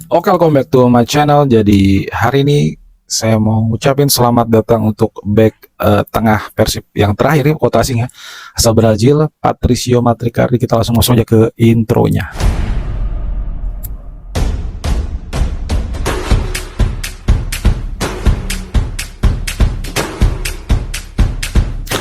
Oke, welcome back to my channel. Jadi hari ini saya mau ngucapin selamat datang untuk back tengah Persib yang terakhir ya, kota asing ya, asal Brazil, Patricio Matricardi. Kita langsung masuk aja ke intronya.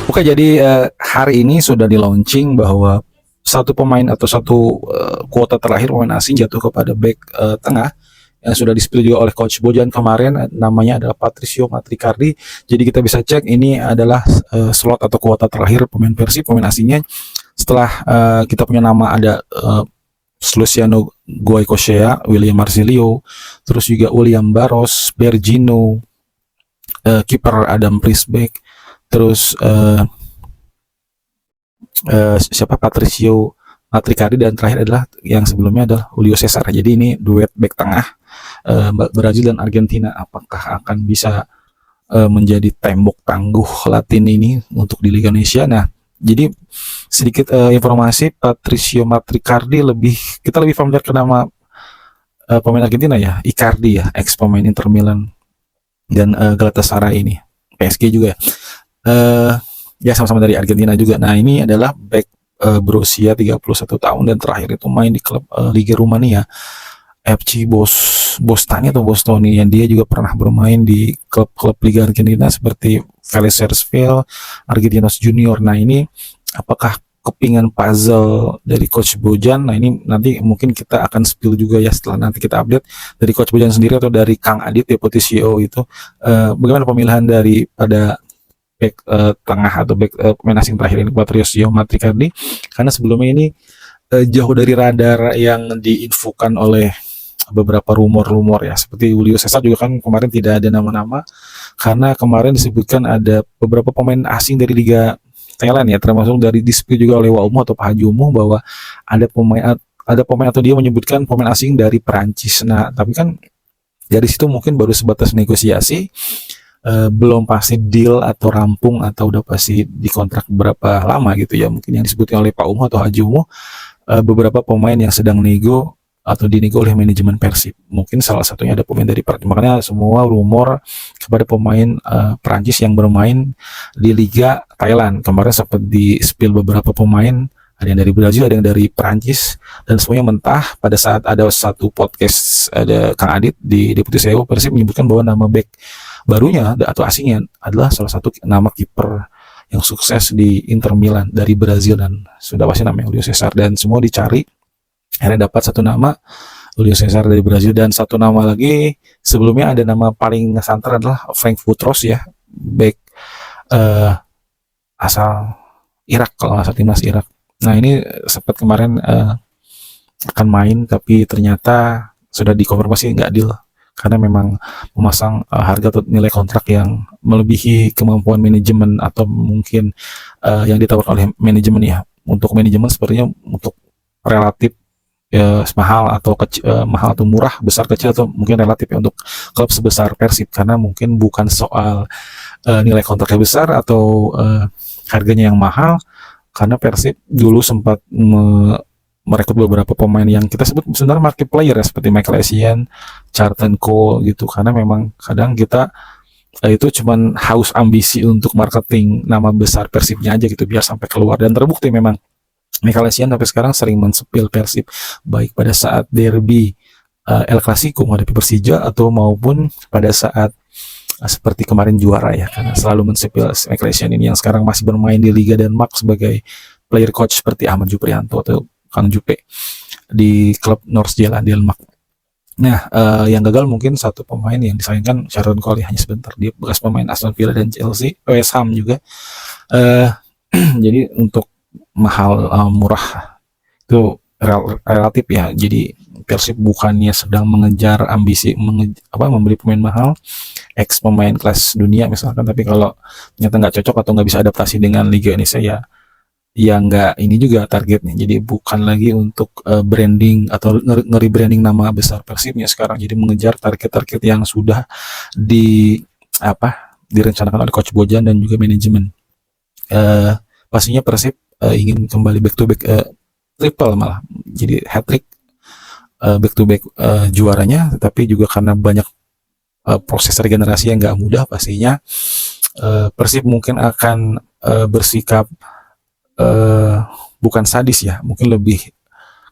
Oke, jadi hari ini sudah di launching bahwa satu pemain atau satu kuota terakhir pemain asing jatuh kepada back tengah yang sudah di-spill juga oleh Coach Bojan kemarin, namanya adalah Patricio Matricardi. Jadi kita bisa cek ini adalah slot atau kuota terakhir pemain Persib, pemain asingnya. Setelah kita punya nama ada Luciano Goicoechea, William Marsilio, terus juga William Barros, Bergino, kiper Adam Prisbeck, terus siapa Patricio Matricardi, dan terakhir adalah yang sebelumnya adalah Julio Cesar. Jadi ini duet back tengah Brazil dan Argentina. Apakah akan bisa menjadi tembok tangguh Latin ini untuk di Liga Indonesia? Nah, jadi sedikit informasi, Patricio Matricardi kita lebih familiar ke nama pemain Argentina ya, Icardi ya, ex pemain Inter Milan dan Galatasaray ini, PSG juga ya. Ya sama-sama dari Argentina juga. Nah, ini adalah back berusia 31 tahun dan terakhir itu main di klub Liga Rumania, FC Bostani atau Bostoni, yang dia juga pernah bermain di klub-klub Liga Argentina seperti Vélez Sarsfield, Argentinos Junior. Nah, ini apakah kepingan puzzle dari Coach Bojan? Nah, ini nanti mungkin kita akan spill juga ya setelah nanti kita update dari Coach Bojan sendiri atau dari Kang Adit, Deputi CEO itu, bagaimana pemilihan daripada back tengah atau back pemain asing terakhir ini, Patricio Matricardi, karena sebelumnya ini jauh dari radar yang diinfokan oleh beberapa rumor-rumor ya, seperti Julio Cesar juga kan kemarin tidak ada nama-nama, karena kemarin disebutkan ada beberapa pemain asing dari Liga Thailand ya, termasuk dari dispute juga oleh Waumu atau Pak Haji Umuh bahwa ada pemain atau dia menyebutkan pemain asing dari Perancis. Nah, tapi kan dari situ mungkin baru sebatas negosiasi, belum pasti deal atau rampung atau udah pasti dikontrak berapa lama gitu ya. Mungkin yang disebutkan oleh Pak Umuh atau Haji Umuh, beberapa pemain yang sedang nego atau dinego oleh manajemen Persib. Mungkin salah satunya ada pemain dari Perancis. Makanya semua rumor kepada pemain Perancis yang bermain di Liga Thailand. Kemarin sempat di-spill beberapa pemain, ada yang dari Brazil, ada yang dari Perancis, dan semuanya mentah. Pada saat ada satu podcast, ada Kang Adit di Deputi CEO Persib menyebutkan bahwa nama back barunya atau asingnya adalah salah satu nama kiper yang sukses di Inter Milan dari Brazil, dan sudah pasti namanya Julio Cesar, dan semua dicari. Akhirnya dapat satu nama, Julio Cesar dari Brazil, dan satu nama lagi sebelumnya ada nama paling santer adalah Frank Futros ya, back asal Irak kalau nggak salah, timnas Irak. Nah, ini sempat kemarin akan main, tapi ternyata sudah dikonfirmasi nggak deal karena memang memasang harga atau nilai kontrak yang melebihi kemampuan manajemen, atau mungkin yang ditawarkan oleh manajemen ya. Untuk manajemen sepertinya untuk relatif mahal atau mahal atau murah, besar kecil, atau mungkin relatif ya untuk klub sebesar Persib, karena mungkin bukan soal nilai kontraknya besar atau harganya yang mahal, karena Persib dulu sempat merekrut beberapa pemain yang kita sebut sebenarnya market player ya, seperti Michael Essien, Charlton Cole gitu, karena memang kadang kita itu cuman haus ambisi untuk marketing nama besar Persibnya aja gitu, biar sampai keluar, dan terbukti memang Michael Essien sampai sekarang sering mensepil Persib, baik pada saat derby El Clasico menghadapi Persija atau maupun pada saat seperti kemarin juara ya, karena selalu mensepil Michael Essien ini yang sekarang masih bermain di Liga Denmark sebagai player coach seperti Ahmad Juprianto atau Kang Jupe di klub Nordsjælland Denmark. Nah, yang gagal mungkin satu pemain yang disayangkan, Sharon Cole, hanya sebentar. Dia bekas pemain Aston Villa dan Chelsea, West Ham juga. Jadi untuk mahal murah itu relatif ya. Jadi Persib bukannya sedang mengejar ambisi membeli pemain mahal, ex pemain kelas dunia misalkan, tapi kalau ternyata nggak cocok atau nggak bisa adaptasi dengan Liga Indonesia ya, nggak ini juga targetnya. Jadi bukan lagi untuk branding atau nge-rebranding nama besar Persibnya sekarang, jadi mengejar target-target yang sudah direncanakan oleh Coach Bojan dan juga manajemen. Pastinya Persib ingin kembali back to back triple, malah jadi hat trick back to back juaranya, tetapi juga karena banyak proses regenerasi yang nggak mudah pastinya. Persib mungkin akan bersikap bukan sadis ya, mungkin lebih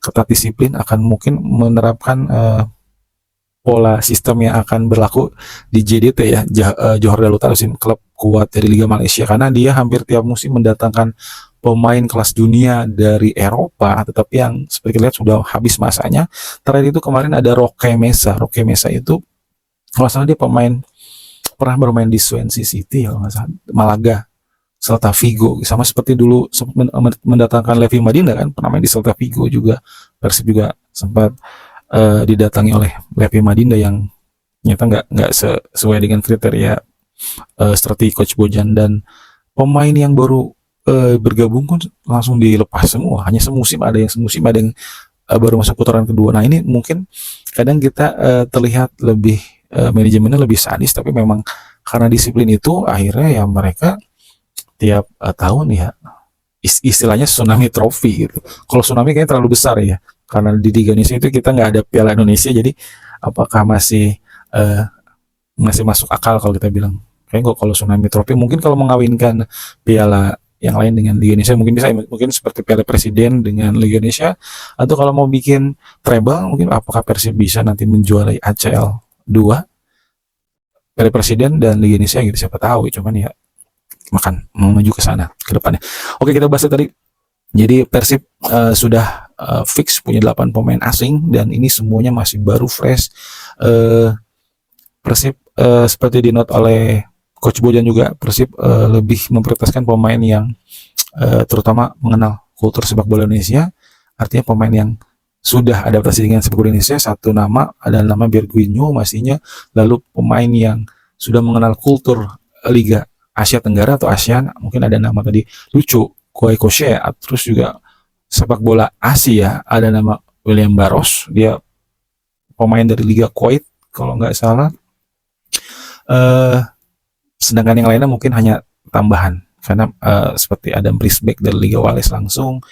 ketat disiplin, akan mungkin menerapkan pola sistem yang akan berlaku di JDT ya, Johor Darul Ta'zim, klub kuat dari Liga Malaysia, karena dia hampir tiap musim mendatangkan pemain kelas dunia dari Eropa, tetapi yang seperti lihat sudah habis masanya. Terakhir itu kemarin ada Roque Mesa. Roque Mesa itu kalau salah dia pernah bermain di Swansea City kalau nggak salah, Malaga, Celta Vigo, sama seperti dulu mendatangkan Levi Madinda kan, pernah main di Celta Vigo juga. Persib juga sempat didatangi oleh Levi Madinda yang ternyata nggak sesuai dengan kriteria strategi Coach Bojan, dan pemain yang baru bergabung pun langsung dilepas semua, hanya semusim, ada yang baru masuk putaran kedua. Nah ini mungkin kadang kita terlihat lebih manajemennya lebih sadis, tapi memang karena disiplin itu akhirnya ya mereka tiap tahun ya istilahnya tsunami trofi gitu. Kalau tsunami kayaknya terlalu besar ya, karena di Liga Indonesia itu kita nggak ada Piala Indonesia, jadi apakah masih masuk akal kalau kita bilang kayaknya kalau tsunami trofi, mungkin kalau mengawinkan piala yang lain dengan Liga Indonesia mungkin bisa, mungkin seperti Piala Presiden dengan Liga Indonesia, atau kalau mau bikin treble mungkin apakah Persib bisa nanti menjuarai ACL 2, Piala Presiden dan Liga Indonesia gitu, siapa tahu. Cuman ya makan menuju ke sana ke depannya. Oke, kita bahas tadi. Jadi Persib sudah fix punya 8 pemain asing, dan ini semuanya masih baru fresh. Persib seperti dinot oleh Coach Bojan juga, Persib lebih memprioritaskan pemain yang terutama mengenal kultur sepak bola Indonesia, artinya pemain yang sudah adaptasi dengan sepak bola Indonesia. Satu nama ada nama Berguinho pastinya, lalu pemain yang sudah mengenal kultur Liga Asia Tenggara atau ASEAN, mungkin ada nama tadi lucu Koi Koshe, terus juga sepak bola Asia ada nama William Barros, dia pemain dari Liga Kuwait kalau nggak salah. Sedangkan yang lainnya mungkin hanya tambahan, karena seperti Adam Prisbeck dari Liga Wales langsung,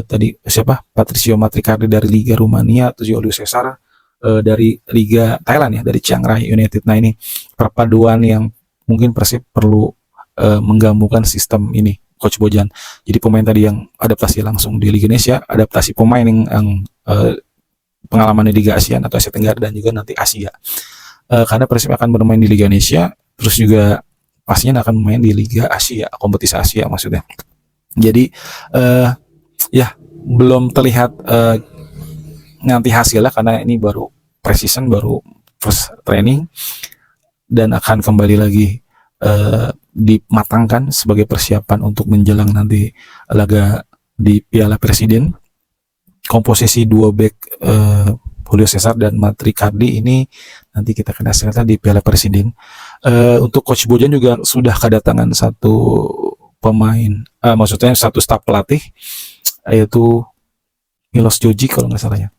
tadi siapa Patricio Matricardi dari Liga Rumania, atau Julio Cesar dari Liga Thailand ya, dari Chiang Rai United. Nah ini perpaduan yang mungkin Persib perlu menggabungkan sistem ini Coach Bojan. Jadi pemain tadi yang adaptasi langsung di Liga Indonesia, adaptasi pemain yang pengalaman di Liga ASEAN atau Asia Tenggara, dan juga nanti Asia. Karena Persib akan bermain di Liga Indonesia, terus juga pastinya akan main di Liga Asia, kompetisi Asia maksudnya. Jadi ya belum terlihat nanti hasilnya, karena ini baru pre-season, baru first training, dan akan kembali lagi dimatangkan sebagai persiapan untuk menjelang nanti laga di Piala Presiden. Komposisi 2 back Julio Cesar dan Matricardi ini nanti kita akan hasilkan di Piala Presiden. Untuk Coach Bojan juga sudah kedatangan satu pemain, maksudnya satu staf pelatih, yaitu Milos Jojic kalau nggak salah ya.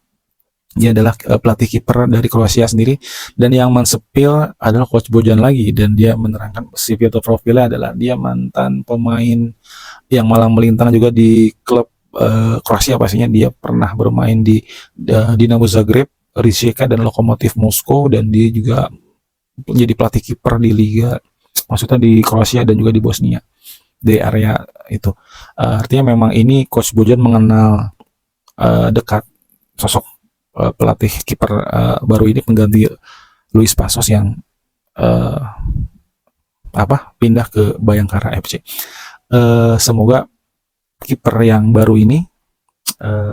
Dia adalah pelatih kiper dari Kroasia sendiri, dan yang mensepil adalah Coach Bojan lagi, dan dia menerangkan CV atau profilnya adalah dia mantan pemain yang malang melintang juga di klub Kroasia. Pastinya dia pernah bermain di Dinamo Zagreb, Rijeka, dan Lokomotiv Moskow, dan dia juga menjadi pelatih kiper di liga, maksudnya di Kroasia dan juga di Bosnia, di area itu. Artinya memang ini Coach Bojan mengenal dekat sosok pelatih kiper baru ini, pengganti Luis Passos yang pindah ke Bayangkara FC. Semoga kiper yang baru ini,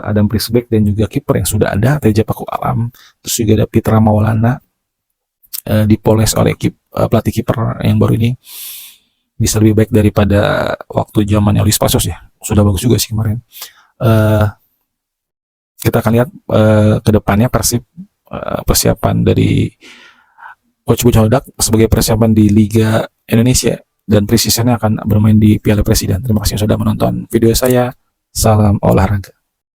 Adam Prisbeck, dan juga kiper yang sudah ada Teja Paku Alam, terus juga ada Pitra Maulana, dipoles oleh pelatih kiper yang baru ini, bisa lebih baik daripada waktu zamannya Luis Passos ya. Sudah bagus juga sih kemarin. Kita akan lihat ke depannya Persib, persiapan dari Coach Bojan sebagai persiapan di Liga Indonesia, dan pre-seasonnya akan bermain di Piala Presiden. Terima kasih sudah menonton video saya. Salam olahraga.